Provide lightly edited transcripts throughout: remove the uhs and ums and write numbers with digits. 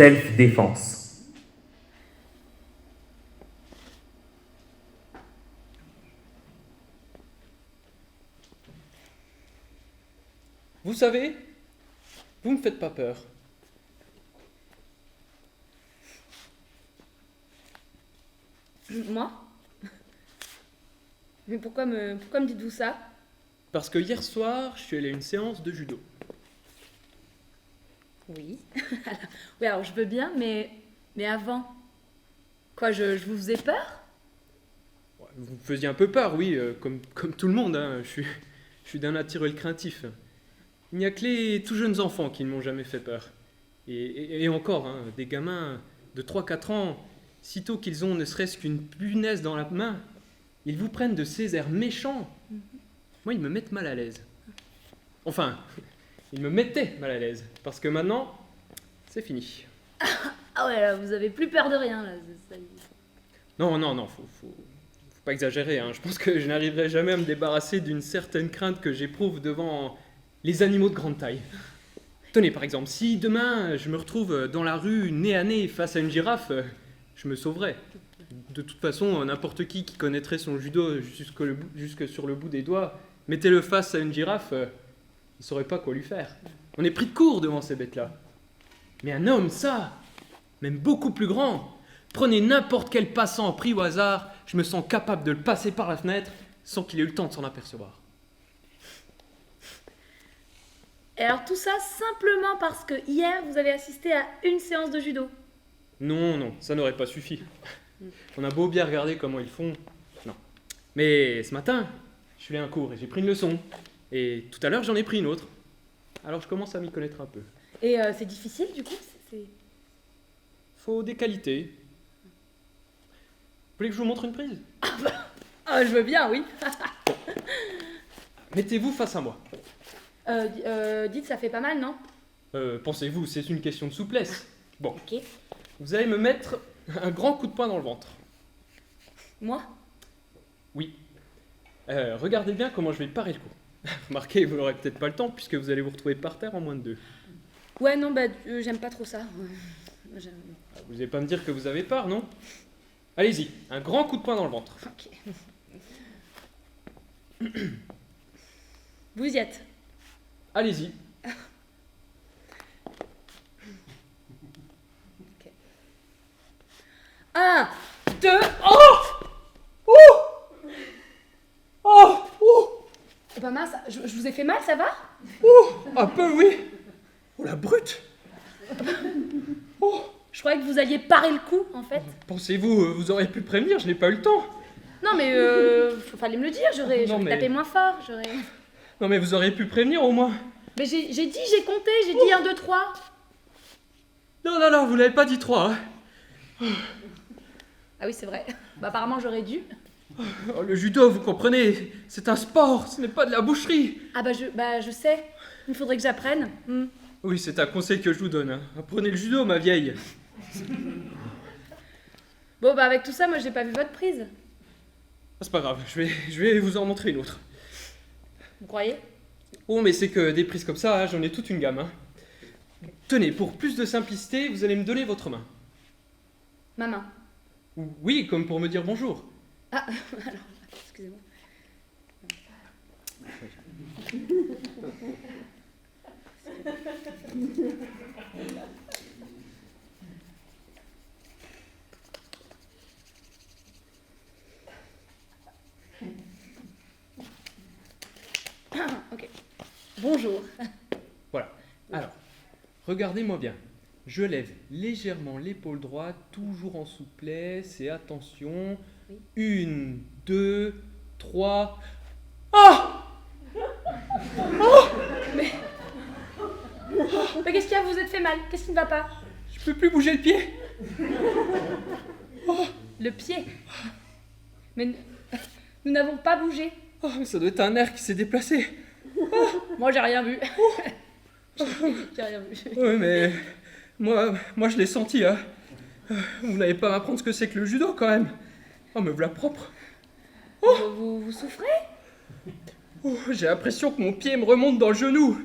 self-défense. Vous savez, vous me faites pas peur. Moi? Mais pourquoi me dites-vous ça? Parce que hier soir, je suis allé à une séance de judo. Oui. Oui, alors je veux bien, mais avant. Quoi, je vous faisais peur? Ouais, vous me faisiez un peu peur, oui, comme tout le monde, hein. Je suis d'un naturel craintif. Il n'y a que les tout jeunes enfants qui ne m'ont jamais fait peur. Et encore, hein, des gamins de 3-4 ans, sitôt qu'ils ont ne serait-ce qu'une punaise dans la main, ils vous prennent de ces airs méchants. Moi, ils me mettent mal à l'aise. Enfin, ils me mettaient mal à l'aise. Parce que maintenant, c'est fini. Ah ouais, là, vous avez plus peur de rien, là. Ça y est. Non, faut pas exagérer, hein. Je pense que je n'arriverai jamais à me débarrasser d'une certaine crainte que j'éprouve devant les animaux de grande taille. Tenez, par exemple, si demain je me retrouve dans la rue nez à nez face à une girafe, je me sauverai. De toute façon, n'importe qui connaîtrait son judo jusque sur le bout des doigts, mettez-le face à une girafe, il ne saurait pas quoi lui faire. On est pris de court devant ces bêtes-là. Mais un homme, ça, même beaucoup plus grand, prenez n'importe quel passant pris au hasard, je me sens capable de le passer par la fenêtre sans qu'il ait eu le temps de s'en apercevoir. Et alors tout ça simplement parce que hier, vous avez assisté à une séance de judo. Non, ça n'aurait pas suffi. On a beau bien regarder comment ils font. Non. Mais ce matin, je suis allé à un cours et j'ai pris une leçon. Et tout à l'heure, j'en ai pris une autre. Alors je commence à m'y connaître un peu. Et c'est difficile, du coup? Faut des qualités. Vous voulez que je vous montre une prise? Ah, je veux bien, oui. Mettez-vous face à moi. Dites, ça fait pas mal, non? Pensez-vous, c'est une question de souplesse. Bon, Ok. vous allez me mettre un grand coup de poing dans le ventre. Moi? Oui. Regardez bien comment je vais parer le coup. Remarquez, vous n'aurez peut-être pas le temps puisque vous allez vous retrouver par terre en moins de 2. Ouais, non, bah, j'aime pas trop ça. J'aime- Vous n'allez pas me dire que vous avez peur, non? Allez-y, un grand coup de poing dans le ventre. Ok. Vous y êtes. Allez-y. Ok. 1, 2, Pas mince, je vous ai fait mal, ça va? Un peu, oui. Oh, la brute. Je croyais que vous alliez parer le coup, en fait. Pensez-vous, vous auriez pu prévenir, je n'ai pas eu le temps. Non, mais fallait me le dire, j'aurais Non, mais- tapé moins fort, Non, mais vous auriez pu prévenir au moins. Mais j'ai dit, j'ai compté, j'ai dit 1, 2, 3. Non, vous l'avez pas dit 3. Hein. Ah oui, c'est vrai. Bah apparemment, j'aurais dû. Oh, le judo, vous comprenez, c'est un sport, ce n'est pas de la boucherie. Ah je sais. Il faudrait que j'apprenne. Oui, c'est un conseil que je vous donne. Hein. Apprenez le judo, ma vieille. Bon, bah avec tout ça, moi, j'ai pas vu votre prise. Ah, c'est pas grave, je vais vous en montrer une autre. Vous croyez? Oh, mais c'est que des prises comme ça, hein, j'en ai toute une gamme. Hein. Tenez, pour plus de simplicité, vous allez me donner votre main. Ma main. Oui, comme pour me dire bonjour. Ah, alors, excusez-moi. Ok. Bonjour. Voilà. Alors, regardez-moi bien. Je lève légèrement l'épaule droite, toujours en souplesse, et attention. Oui. 1, 2, 3. Ah! Mais qu'est-ce qu'il y a? Vous vous êtes fait mal? Qu'est-ce qui ne va pas? Je peux plus bouger le pied. Le pied. Mais nous n'avons pas bougé. Oh, mais ça doit être un nerf qui s'est déplacé. Moi, j'ai rien vu. J'ai rien vu. Oui, mais moi je l'ai senti. Hein. Vous n'allez pas m'apprendre ce que c'est que le judo quand même. Oh, me voilà propre. Vous souffrez? Oh, j'ai l'impression que mon pied me remonte dans le genou.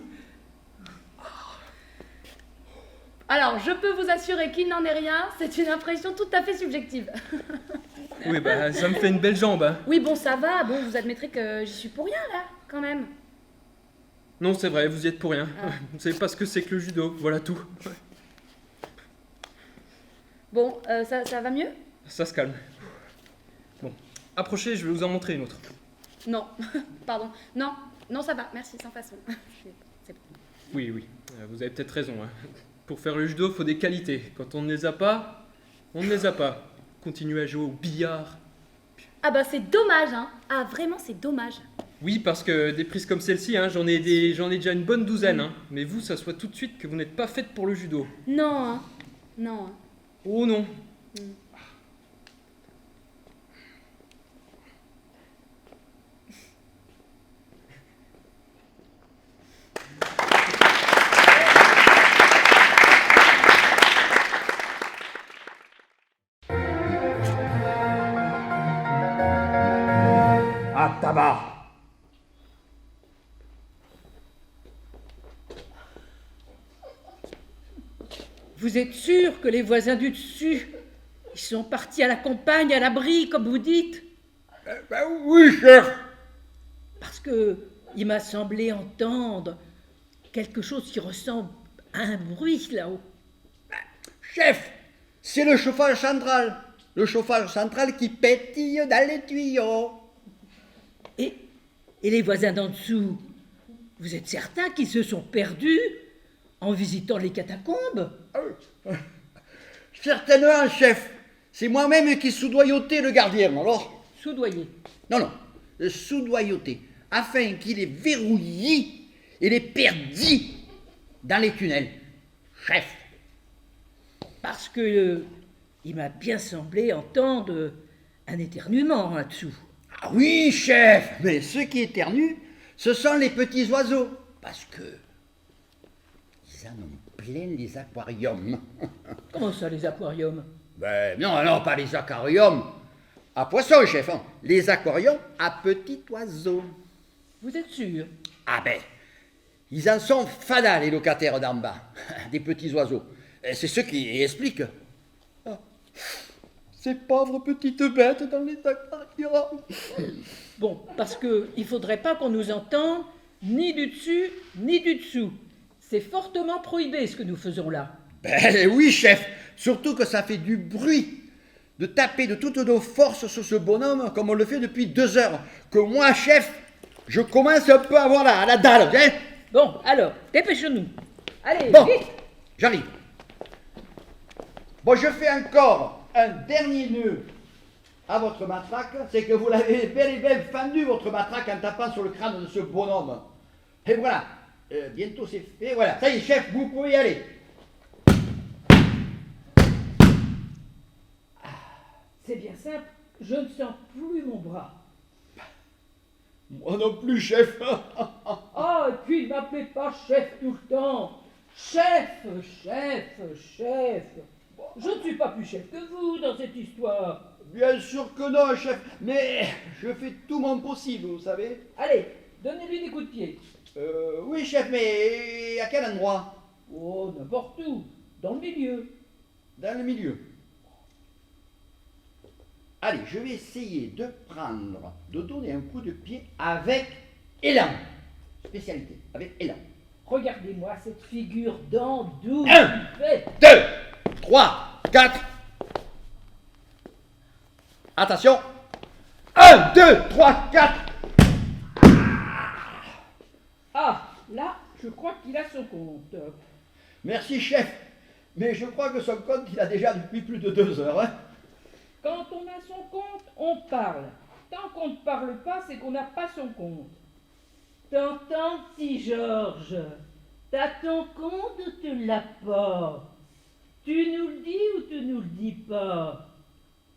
Alors, je peux vous assurer qu'il n'en est rien, c'est une impression tout à fait subjective. Oui, bah ça me fait une belle jambe, hein. Oui, bon, ça va, bon, vous admettrez que j'y suis pour rien, là, quand même. Non, c'est vrai, vous y êtes pour rien. Ah. Vous savez pas ce que c'est que le judo, voilà tout. Bon, ça va mieux? Ça se calme. Bon, approchez, je vais vous en montrer une autre. Non, pardon. Non, non, ça va, merci, sans façon. C'est bon. Oui, oui, vous avez peut-être raison, hein. Pour faire le judo, faut des qualités. Quand on ne les a pas, on ne les a pas. Continuez à jouer au billard. Ah bah c'est dommage, hein. Ah, vraiment, c'est dommage. Oui, parce que des prises comme celle-ci, hein, j'en ai déjà une bonne douzaine. Hein. Mais vous, ça soit tout de suite que vous n'êtes pas faite pour le judo. Non, hein. Non, hein. Oh non. À tabac. Vous êtes sûr que les voisins du dessus, ils sont partis à la campagne, à l'abri, comme vous dites? Ben oui, chef. Parce que il m'a semblé entendre quelque chose qui ressemble à un bruit là-haut. Chef, c'est le chauffage central. Le chauffage central qui pétille dans les tuyaux. Et les voisins d'en dessous, vous êtes certains qu'ils se sont perdus en visitant les catacombes? Certainement, chef. C'est moi-même qui soudoyotais le gardien, alors? Soudoyés. Non, soudoyoté, afin qu'il les verrouille et les perdit dans les tunnels. Chef. Parce que il m'a bien semblé entendre un éternuement là-dessous. Ah oui, chef. Mais ceux qui éternuent, ce sont les petits oiseaux. Parce que ils en ont plein les aquariums. Comment ça, les aquariums? Ben non, pas les aquariums à poissons, chef. Hein. Les aquariums à petits oiseaux. Vous êtes sûr? Ah ben, ils en sont fadas, les locataires d'en bas. Des petits oiseaux. Et c'est ce qui explique. Ah, ces pauvres petites bêtes dans les aquariums. Bon, parce que il faudrait pas qu'on nous entende ni du dessus ni du dessous. C'est fortement prohibé ce que nous faisons là. Ben oui, chef. Surtout que ça fait du bruit de taper de toutes nos forces sur ce bonhomme comme on le fait depuis 2 heures. Que moi, chef, je commence un peu à avoir la dalle. Hein. Bon, alors, dépêchons-nous. Allez, Bon, vite. j'arrive. Bon, je fais encore un dernier nœud à votre matraque. C'est que vous l'avez bel et bien fendu, votre matraque, en tapant sur le crâne de ce bonhomme. Et voilà. Bientôt c'est fait. Voilà. Ça y est, chef, vous pouvez y aller. C'est bien simple, je ne sens plus mon bras. Moi non plus, chef. Ah, et puis ne m'appelez pas chef tout le temps. Chef, chef, chef. Je ne suis pas plus chef que vous dans cette histoire. Bien sûr que non, chef. Mais je fais tout mon possible, vous savez. Allez, donnez-lui des coups de pied. Oui, chef, mais à quel endroit? Oh, n'importe où, dans le milieu. Dans le milieu. Allez, je vais essayer de donner un coup de pied avec élan. Spécialité, avec élan. Regardez-moi cette figure d'andouille. 1, 2, 3, 4. Attention. 1, 2, 3, 4. Ah, là, je crois qu'il a son compte. Merci, chef. Mais je crois que son compte, il a déjà depuis plus de 2 heures. Hein. Quand on a son compte, on parle. Tant qu'on ne parle pas, c'est qu'on n'a pas son compte. T'entends, petit Georges? T'as ton compte ou tu l'as pas? Tu nous le dis ou tu nous le dis pas?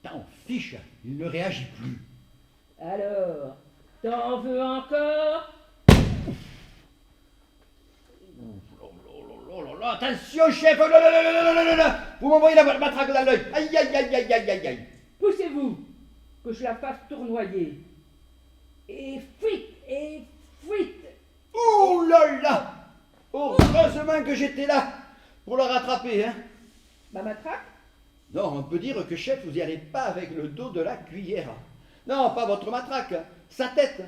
T'en fiche, il ne réagit plus. Alors, t'en veux encore? Oh là là, attention, chef. Oh là là là là là là là. Vous m'envoyez la matraque dans l'œil. Aïe, aïe, aïe, aïe, aïe, aïe, aïe. Poussez-vous, que je la fasse tournoyer. Et fuite. Ouh là là. Heureusement que j'étais là pour la rattraper, hein. Ma matraque? Non, on peut dire que chef, vous n'y allez pas avec le dos de la cuillère. Non, pas votre matraque, sa tête.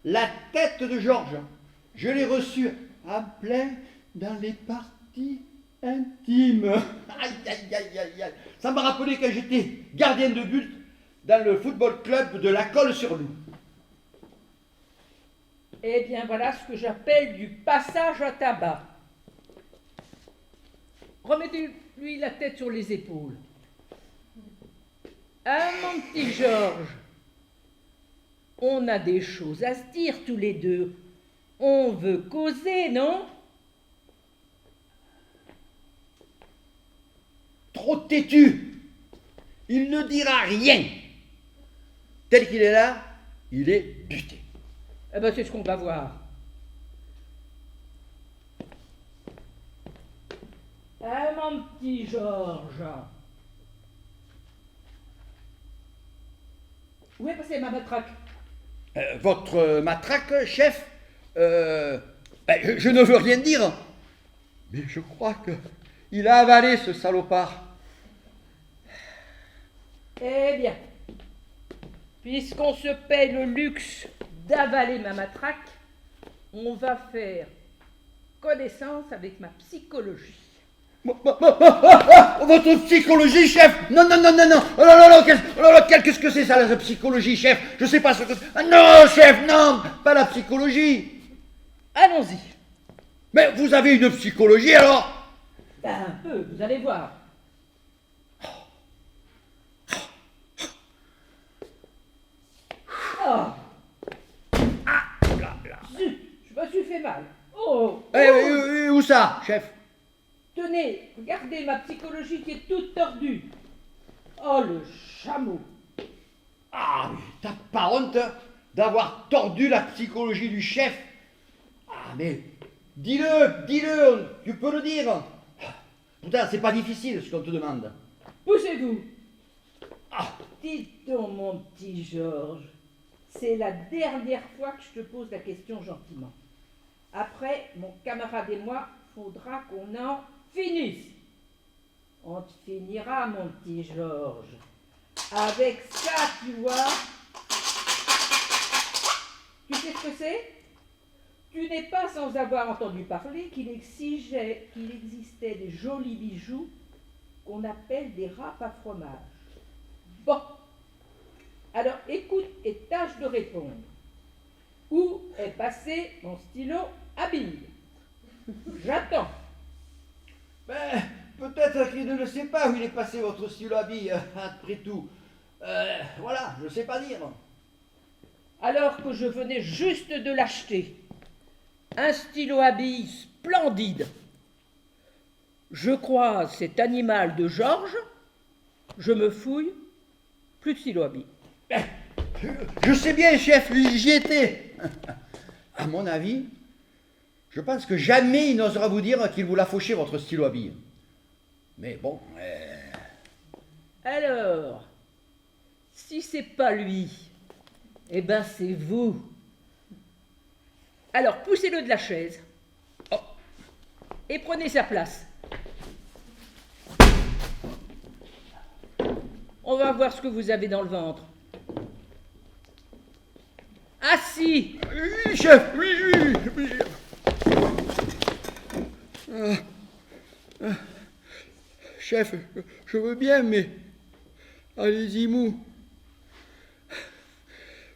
La tête de Georges. Je l'ai reçue à plein dans les parties intimes. Aïe, aïe, aïe, aïe, aïe. Ça m'a rappelé quand j'étais gardien de but dans le football club de la Colle-sur-Loup. Eh bien, voilà ce que j'appelle du passage à tabac. Remettez-lui la tête sur les épaules. Ah, mon petit Georges, on a des choses à se dire tous les deux. On veut causer, non? Trop têtu. Il ne dira rien. Tel qu'il est là, il est buté. Eh ben, c'est ce qu'on va voir. Ah, mon petit Georges. Où est passée ma matraque? Votre matraque, chef, je ne veux rien dire, mais je crois que il a avalé ce salopard. Eh bien, puisqu'on se paie le luxe d'avaler ma matraque, on va faire connaissance avec ma psychologie. Votre psychologie, chef. Non, non, non, non, non. Oh là là là, qu'est-ce que c'est ça, la psychologie, chef? Je sais pas ce que... Ah non, chef, non, pas la psychologie. Allons-y. Mais vous avez une psychologie, alors? Ben, un peu, vous allez voir. Oh. Zut, je me suis fait mal. Oh, Où ça, chef? Tenez, regardez ma psychologie qui est toute tordue. Oh, le chameau. Ah, mais t'as pas honte d'avoir tordu la psychologie du chef? Ah, mais dis-le, tu peux le dire. Putain, c'est pas difficile ce qu'on te demande. Poussez-vous. Ah, Dites donc, mon petit Georges, c'est la dernière fois que je te pose la question gentiment. Après, mon camarade et moi, faudra qu'on en finisse. On te finira, mon petit Georges. Avec ça, tu vois. Tu sais ce que c'est? Tu n'es pas sans avoir entendu parler qu'il existait des jolis bijoux qu'on appelle des râpes à fromage. Bon. Alors écoute et tâche de répondre. Où est passé mon stylo à billes? J'attends. ben, peut-être qu'il ne le sait pas où il est passé votre stylo à billes, après tout. Voilà, je sais pas dire. Alors que je venais juste de l'acheter. Un stylo à billes splendide. Je croise cet animal de Georges, je me fouille, plus de stylo à billes. Je sais bien, chef, j'y étais. À mon avis, je pense que jamais il n'osera vous dire qu'il vous l'a fauché, votre stylo à billes. Mais bon... Alors, si c'est pas lui, eh ben c'est vous. Alors poussez-le de la chaise. Oh. Et prenez sa place. On va voir ce que vous avez dans le ventre. Assis. Oui, chef, oui. Chef, je veux bien, mais... Allez-y, mou.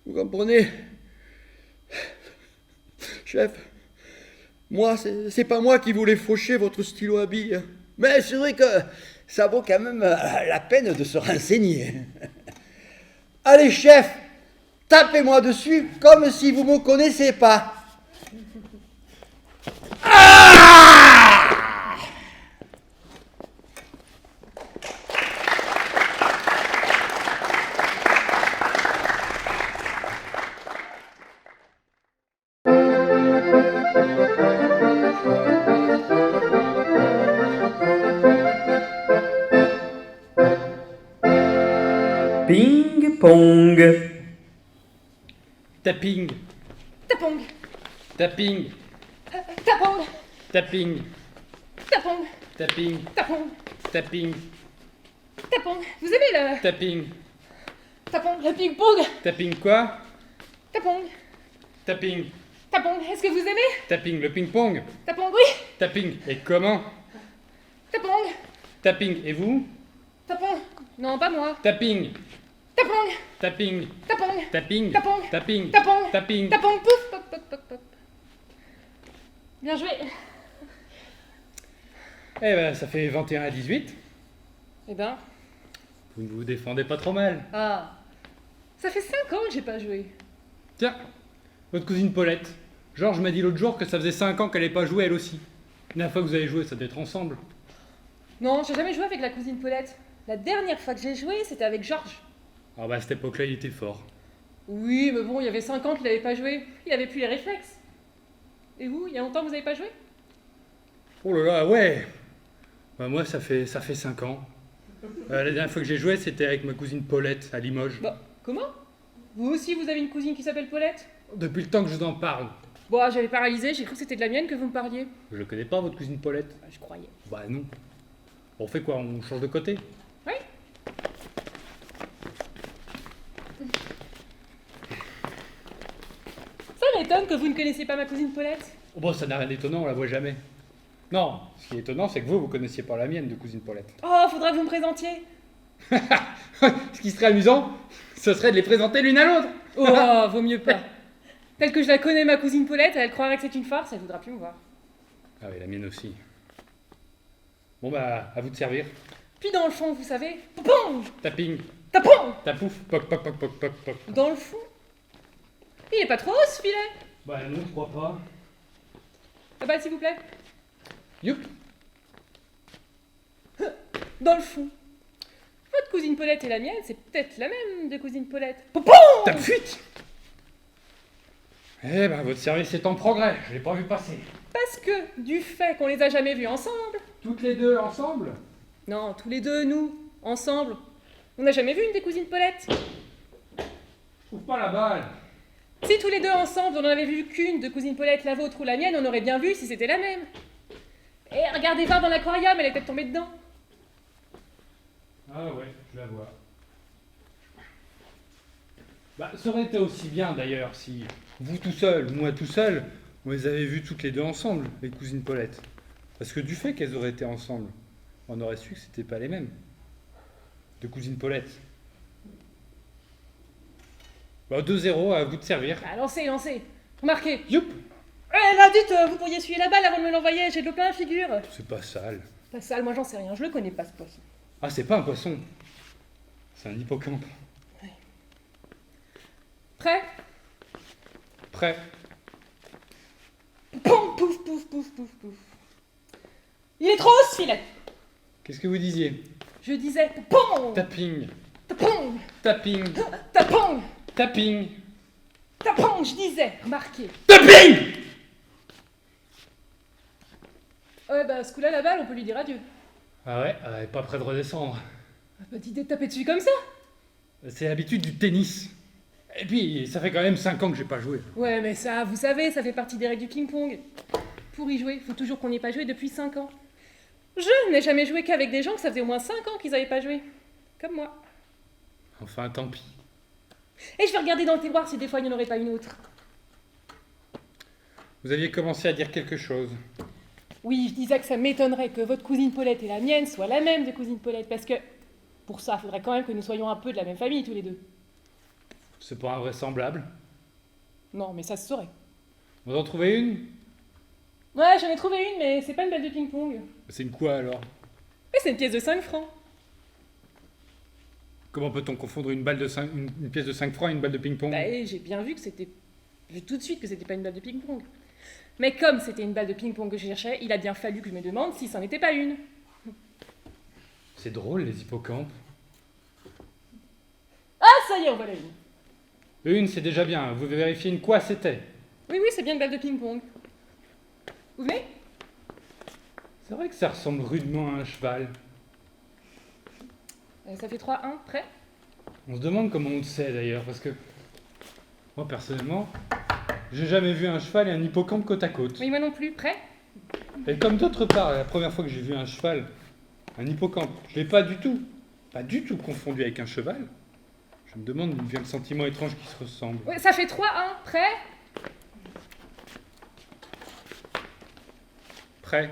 Vous comprenez? Chef, moi, c'est pas moi qui voulais faucher votre stylo à billes. Mais c'est vrai que ça vaut quand même la peine de se renseigner. Allez, chef, tapez-moi dessus comme si vous me connaissez pas. Ah! Ping-pong. Tapping, Tapong. tapping, Tapong. tapping, Tapong. Tapping. Tapong. Tapping. Tapong. Vous aimez le... Tapping. Tapong, le ping-pong. Tapping quoi? Tapong. Tapping. Tapong, est-ce que vous aimez? Tapping, le ping-pong. Tapong, oui. Tapping. Et comment? Tapong. Tapping. Et vous? Tapong. Non, pas moi. Tapping. Tapong. Tapping. Tapong. Tapping. Tapong. Tapping. Tapong. Tapping. Tapong, pouf, pop, pop, pop, pop. Bien joué. Eh ben, ça fait 21 à 18. Eh ben, Vous ne vous défendez pas trop mal. ah. Ça fait 5 ans que j'ai pas joué. Tiens, votre cousine Paulette. Georges m'a dit l'autre jour que ça faisait 5 ans qu'elle n'avait pas joué elle aussi. La dernière fois que vous avez joué, ça devait être ensemble. Non, j'ai jamais joué avec la cousine Paulette. La dernière fois que j'ai joué, c'était avec Georges. Ah bah à cette époque-là, il était fort. Oui, mais bon, il y avait 5 ans qu'il n'avait pas joué. Il avait plus les réflexes. Et vous, il y a longtemps que vous n'avez pas joué? Oh là là, ouais. Bah moi, ça fait 5 ans. La dernière fois que j'ai joué, c'était avec ma cousine Paulette à Limoges. Bah, comment? Vous aussi, vous avez une cousine qui s'appelle Paulette? Depuis le temps que je vous en parle. Bon, j'avais paralysé, j'ai cru que c'était de la mienne que vous me parliez. Je connais pas votre cousine Paulette. Bah, je croyais. Bah non. On fait quoi? On change de côté? Oui. Ça m'étonne que vous ne connaissiez pas ma cousine Paulette. Oh bah ça n'a rien d'étonnant, on la voit jamais. Non, ce qui est étonnant, c'est que vous connaissiez pas la mienne de cousine Paulette. Oh, faudrait que vous me présentiez. Ce qui serait amusant, ce serait de les présenter l'une à l'autre. Oh, vaut mieux pas. Telle que je la connais, ma cousine Paulette, elle croirait que c'est une farce, elle voudra plus me voir. Ah oui, la mienne aussi. Bon bah, à vous de servir. Puis dans le fond, vous savez, popong, Tapping, tapong. tapouf, poc poc poc poc poc poc. Dans le fond, il est pas trop haut ce filet. Bah non, je crois pas. Ah bah, s'il vous plaît. Youp. Dans le fond, votre cousine Paulette et la mienne, c'est peut-être la même de cousine Paulette. Ta fuite. Eh ben, votre service est en progrès, je l'ai pas vu passer. Parce que, du fait qu'on les a jamais vus ensemble, Toutes les deux ensemble? non, tous les deux, nous, ensemble, on n'a jamais vu une des cousines Paulette. Je trouve pas la balle. Si tous les deux ensemble, on n'en avait vu qu'une de cousine Paulette, la vôtre ou la mienne, on aurait bien vu si c'était la même. Et regardez voir dans l'aquarium, elle est peut-être tombée dedans. Ah ouais, je la vois. Bah, ça aurait été aussi bien d'ailleurs si vous tout seul, moi tout seul, on les avait vues toutes les deux ensemble, les cousines Paulette. Parce que du fait qu'elles auraient été ensemble, on aurait su que c'était pas les mêmes. De cousines Paulette. Bah, 2-0, à vous de servir. Bah, lancez, lancez. Remarquez. Youp. Eh là, dites, vous pourriez essuyer la balle avant de me l'envoyer, j'ai de l'eau plein la figure. C'est pas sale. Pas sale, moi j'en sais rien, je le connais pas ce poisson. Ah, c'est pas un poisson. C'est un hippocampe. Prêt? Prêt. Poum, pouf, pouf, pouf, pouf, pouf. Il est trop haut ce filet. Qu'est-ce que vous disiez? Je disais tapong, Tapping. tapong, Tapping. tapong, Tapping. tapong, je disais, remarquez. Tapping. Ouais, bah, ce coup-là, la balle, on peut lui dire adieu. Ah ouais, pas prêt de redescendre. Pas d'idée de taper dessus comme ça. C'est l'habitude du tennis. Et puis, ça fait quand même 5 ans que j'ai pas joué. Ouais, mais ça, vous savez, ça fait partie des règles du ping-pong. Pour y jouer, faut toujours qu'on n'y ait pas joué depuis 5 ans. Je n'ai jamais joué qu'avec des gens que ça faisait au moins 5 ans qu'ils n'avaient pas joué. Comme moi. Enfin, tant pis. Et je vais regarder dans le tiroir si des fois il n'y en aurait pas une autre. Vous aviez commencé à dire quelque chose. Oui, je disais que ça m'étonnerait que votre cousine Paulette et la mienne soient la même de cousine Paulette, parce que pour ça, il faudrait quand même que nous soyons un peu de la même famille tous les deux. C'est pas invraisemblable. Non, mais ça se saurait. Vous en trouvez une? Ouais, j'en ai trouvé une, mais c'est pas une balle de ping-pong. C'est une quoi alors? Mais c'est une pièce de 5 francs. Comment peut-on confondre une pièce de 5 francs et une balle de ping-pong? Bah, et j'ai bien vu que c'était... J'ai vu tout de suite que c'était pas une balle de ping-pong. Mais comme c'était une balle de ping-pong que je cherchais, il a bien fallu que je me demande si c'en était pas une. C'est drôle, les hippocampes. Ah, ça y est, on voit la une. Une, c'est déjà bien. Vous vérifiez une quoi c'était? Oui, oui, c'est bien une balle de ping-pong. Vous venez? C'est vrai que ça ressemble rudement à un cheval. Ça fait 3-1, prêt? On se demande comment on le sait d'ailleurs, parce que moi personnellement, j'ai jamais vu un cheval et un hippocampe côte à côte. Oui, moi non plus, prêt? Et comme d'autre part, la première fois que j'ai vu un cheval, un hippocampe, je l'ai pas du tout confondu avec un cheval. Je me demande d'où vient le sentiment étrange qui se ressemble. Ouais, ça fait 3-1, prêt? Prêt?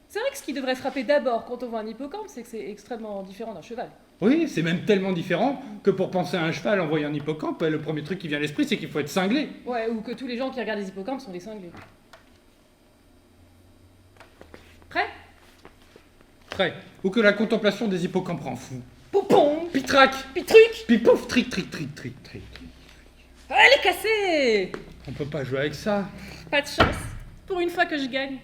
C'est vrai que ce qui devrait frapper d'abord quand on voit un hippocampe, c'est que c'est extrêmement différent d'un cheval. Oui, c'est même tellement différent que pour penser à un cheval en voyant un hippocampe, le premier truc qui vient à l'esprit, c'est qu'il faut être cinglé. Ouais, ou que tous les gens qui regardent les hippocampes sont des cinglés. Prêt? Prêt? Ou que la contemplation des hippocampes rend fou. Poupon! Pitrac! Pitruc! Puis pouf, tric, tric, tric, tric, tric. Elle est cassée! On peut pas jouer avec ça. Pas de chance. Pour une fois que je gagne.